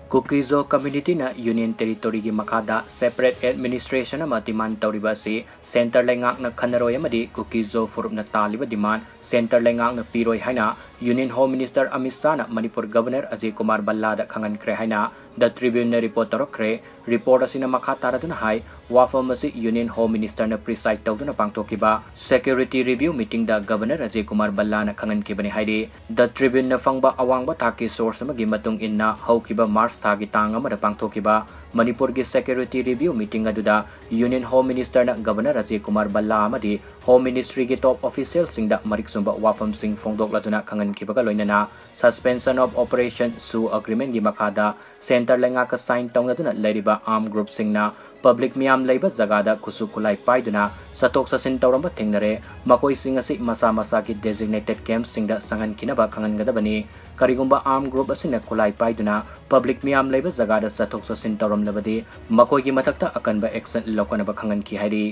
Kuki zo community na union territory gi makada separate administration ama demand tawriba si Center Leingakna Khannaroi Amadi Kuki zo forum na Talliba demand Center Leingakna Piroi HAINA Union Home Minister AMITH na Manipur Governor AJAY KUMAR BHALLA da KHANGHANKHRE HAINA The Tribune na report torokre report asina makatara duna hai wafam asi Union Home Minister na preside tawduna pangtokiba security review meeting da Governor AJAY KUMAR BHALLA na khangankibani hairi The Tribune na fangba awangba thaki source amagi matung inna haukiba March thagi tang amada pangtokiba Manipur gi security review meeting aduda Union Home Minister na Governor AJAY KUMAR BHALLA amadi Home Ministry gi top officials singda mariksumba wafam sing fongdok laduna khangankibaga loinana suspension of operation su agreement gi makada Center Leingakna sign tawna leiriba armed group singna public miyam leiba jagada kusu kulai paiduna satok sasin tawramba thengnare makoi singa si masa masa ki designated camps singda sangan kinaba khangangadabani karigumba armed group asina kulai paiduna public miyam leiba jagada satok sasin tawram labadi makoi gi matakta akanba action lokanaba khangan ki hairi